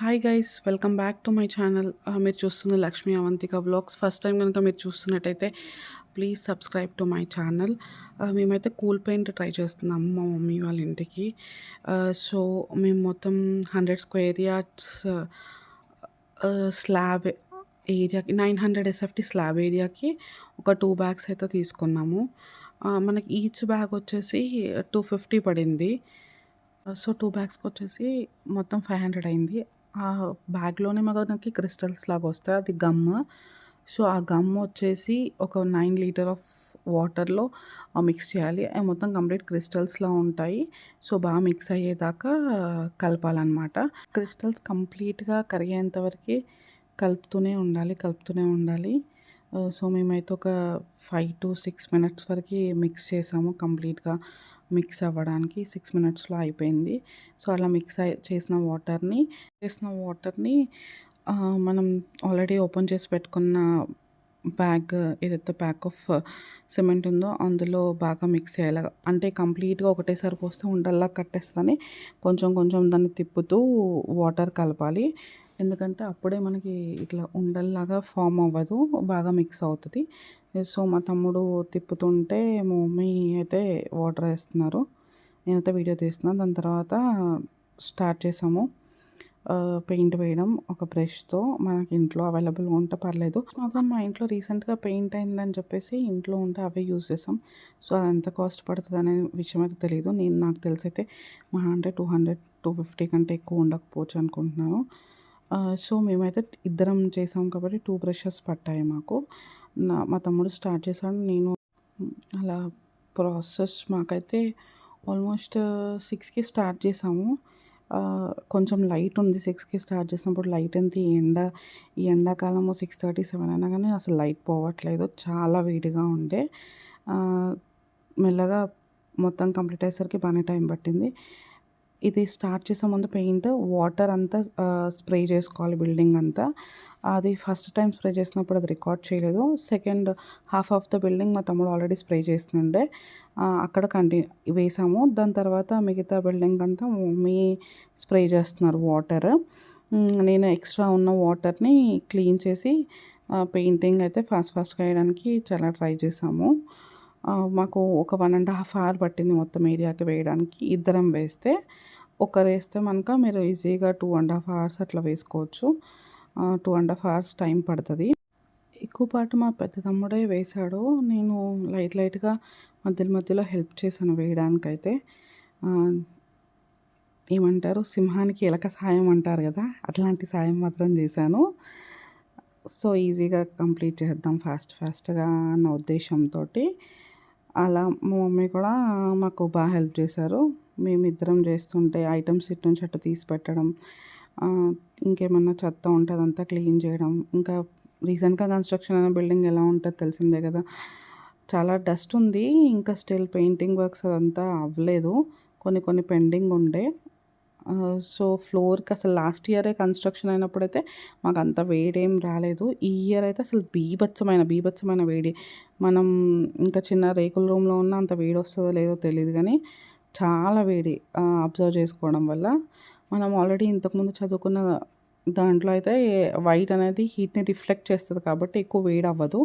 Hi guys, welcome back to my channel. మీరు చూస్తున్న Lakshmi Avantika vlogs. First time కనుక మీరు చూస్తున్నట్టయితే please subscribe to my channel. మేమైతే కూల్ పెయింట్ ట్రై చేస్తున్నాము మా మమ్మీ వాళ్ళ ఇంటికి. సో మేము మొత్తం 100 స్క్వేర్ యార్డ్స్ స్లాబ్ ఏరియాకి 900 ఎస్ఎఫ్టీ స్లాబ్ ఏరియాకి ఒక 2 బ్యాగ్స్ అయితే తీసుకున్నాము. మనకి ఈచ్ బ్యాగ్ వచ్చేసి 250 పడింది. సో 2 బ్యాగ్స్కి వచ్చేసి మొత్తం 500 అయింది. ఆ బ్యాగ్లోనే మనకి క్రిస్టల్స్ లాగా వస్తాయి, అది గమ్. సో ఆ గమ్ వచ్చేసి ఒక 9 లీటర్ ఆఫ్ వాటర్లో మిక్స్ చేయాలి. అవి మొత్తం కంప్లీట్ క్రిస్టల్స్లా ఉంటాయి. సో బాగా మిక్స్ అయ్యేదాకా కలపాలన్నమాట. క్రిస్టల్స్ కంప్లీట్గా కరిగేంత వరకు కలుపుతూనే ఉండాలి. సో మేమైతే ఒక 5 to 6 మినిట్స్ వరకు మిక్స్ చేసాము. కంప్లీట్గా మిక్స్ అవ్వడానికి 6 మినిట్స్లో అయిపోయింది. సో అలా మిక్స్ చేసిన వాటర్ని మనం ఆల్రెడీ ఓపెన్ చేసి పెట్టుకున్న బ్యాగ్, ఏదైతే ప్యాక్ ఆఫ్ సిమెంట్ ఉందో అందులో బాగా మిక్స్ చేయాలి. అంటే కంప్లీట్గా ఒకటేసారి పోస్తే ఉండల్లా కట్టేస్తుందని కొంచెం కొంచెం దాన్ని తిప్పుతూ వాటర్ కలపాలి. ఎందుకంటే అప్పుడే మనకి ఇట్లా ఉండల్లాగా ఫామ్ అవ్వదు, బాగా మిక్స్ అవుతుంది. సో మా తమ్ముడు తిప్పుతుంటే మా మమ్మీ అయితే వాటర్ వేస్తున్నారు, నేనైతే వీడియో తీస్తున్నాను. దాని తర్వాత స్టార్ట్ చేసాము పెయింట్ వేయడం ఒక బ్రష్తో. మనకి ఇంట్లో అవైలబుల్గా ఉంటే పర్లేదు. మాత్రం మా ఇంట్లో రీసెంట్గా పెయింట్ అయిందని చెప్పేసి ఇంట్లో ఉంటే అవే యూజ్ చేసాం. సో అది ఎంత కాస్ట్ పడుతుంది అనే విషయం అయితే తెలియదు. నాకు తెలిసి అయితే మా అంటే 200-250 కంటే ఎక్కువ ఉండకపోవచ్చు అనుకుంటున్నాను. సో మేమైతే ఇద్దరం చేసాం కాబట్టి 2 బ్రషెస్ పట్టాయి మాకు. మా తమ్ముడు స్టార్ట్ చేశాడు, నేను అలా ప్రాసెస్. మాకైతే ఆల్మోస్ట్ 6కి స్టార్ట్ చేసాము. కొంచెం లైట్ ఉంది 6కి స్టార్ట్ చేసినప్పుడు. లైట్ ఎంత ఈ ఎండాకాలము 6:37 అయినా కానీ అసలు లైట్ పోవట్లేదు, చాలా వేడిగా ఉండే. మెల్లగా మొత్తం కంప్లీట్ అయ్యేసరికి బాగానే టైం పట్టింది. ఇది స్టార్ట్ చేసే ముందు పెయింట్ వాటర్ అంతా స్ప్రే చేసుకోవాలి బిల్డింగ్ అంతా. అది ఫస్ట్ టైం స్ప్రే చేసినప్పుడు అది రికార్డ్ చేయలేదు. Second half of the building మా తమ్ముడు ఆల్రెడీ స్ప్రే చేస్తుండే, అక్కడ వేసాము. దాని తర్వాత మిగతా బిల్డింగ్ అంతా మమ్మీ స్ప్రే చేస్తున్నారు వాటర్. నేను ఎక్స్ట్రా ఉన్న వాటర్ని క్లీన్ చేసి పెయింటింగ్ అయితే ఫాస్ట్గా వేయడానికి చాలా ట్రై చేసాము. మాకు ఒక 1.5 hour పట్టింది మొత్తం ఏరియాకి వేయడానికి. ఇద్దరం వేస్తే, ఒకరు వేస్తే మనక మీరు ఈజీగా 2.5 hours అట్లా వేసుకోవచ్చు. 2.5 hours టైం పడుతుంది. ఎక్కువ పాటు మా పెద్ద తమ్ముడే వేశాడు, నేను లైట్గా మధ్యలో హెల్ప్ చేశాను వేయడానికైతే. ఏమంటారు, సింహానికి ఎలక సాయం అంటారు కదా, అట్లాంటి సాయం మాత్రం చేశాను. సో ఈజీగా కంప్లీట్ చేద్దాం ఫాస్ట్గా అన్న ఉద్దేశంతో అలా మా మమ్మీ కూడా మాకు బాగా హెల్ప్ చేశారు. మేమిద్దరం చేస్తుంటే ఐటమ్స్ ఇటు నుంచి అటు తీసి పెట్టడం, ఇంకేమన్నా చెత్త ఉంటే అదంతా క్లీన్ చేయడం. ఇంకా రీసెంట్గా కన్స్ట్రక్షన్ అయిన బిల్డింగ్ ఎలా ఉంటుందో తెలిసిందే కదా, చాలా డస్ట్ ఉంది. ఇంకా స్టిల్ పెయింటింగ్ వర్క్స్ అదంతా అవ్వలేదు, కొన్ని పెండింగ్ ఉండే. సో ఫ్లోర్కి అసలు లాస్ట్ ఇయరే కన్స్ట్రక్షన్ అయినప్పుడైతే మాకు అంత వేడేం రాలేదు. ఈ ఇయర్ అయితే అసలు బీభత్సమైన వేడి. మనం ఇంకా చిన్న రేకుల రూమ్లో ఉన్న అంత వేడి వస్తుందో లేదో తెలియదు, కానీ చాలా వేడి అబ్జర్వ్ చేసుకోవడం వల్ల. మనం ఆల్రెడీ ఇంతకుముందు చదువుకున్న దాంట్లో అయితే వైట్ అనేది హీట్ని రిఫ్లెక్ట్ చేస్తుంది కాబట్టి ఎక్కువ వేడి అవ్వదు.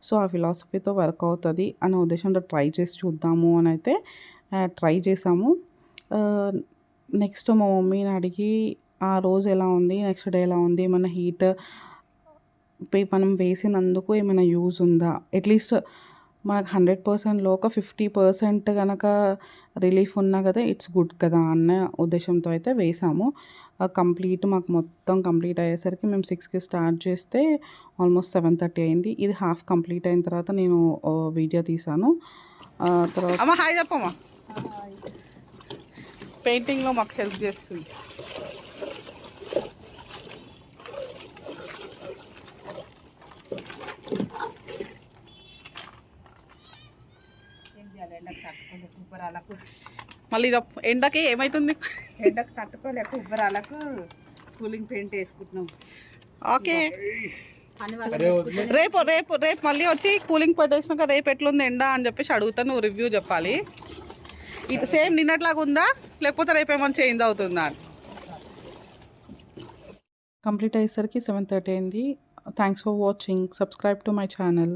సో ఆ ఫిలాసఫీతో వర్క్ అవుతుంది అనే ఉద్దేశంతో ట్రై చేసి చూద్దాము అని అయితే ట్రై చేసాము. నెక్స్ట్ మా మమ్మీని అడిగి ఆ రోజు ఎలా ఉంది, నెక్స్ట్ డే ఎలా ఉంది, ఏమైనా హీట్ మనం వేసినందుకు ఏమైనా యూజ్ ఉందా, అట్లీస్ట్ మనకు 100%లో ఒక 50% కనుక రిలీఫ్ ఉన్నా కదా ఇట్స్ గుడ్ కదా అన్న ఉద్దేశంతో అయితే వేసాము. మాకు మొత్తం కంప్లీట్ అయ్యేసరికి మేము 6కి స్టార్ట్ చేస్తే ఆల్మోస్ట్ 7:30 అయింది. ఇది హాఫ్ కంప్లీట్ అయిన తర్వాత నేను వీడియో తీసాను. తర్వాత హాయ్ చెప్పమ్మా, పెయింటింగ్లో మాకు హెల్ప్ చేస్తుంది. మళ్ళీ ఎండకి ఏమవుతుంది, ఎండకు తట్టుకోలేక ఉబ్బరాలకు కూలింగ్ పెయింట్ వేసుకుంటున్నాం. ఓకే, రేపు మళ్ళీ వచ్చి కూలింగ్ పెట్టేసినాక రేపు ఎట్లుంది ఎండ అని చెప్పేసి అడుగుతాను, రివ్యూ చెప్పాలి. ఇది సేమ్ నిన్నట్లాగా ఉందా లేకపోతే రేపు ఏమైనా చేంజ్ అవుతుందా అని. కంప్లీట్ అయ్యేసరికి 7:30 అయింది. Thanks for watching. Subscribe to my channel.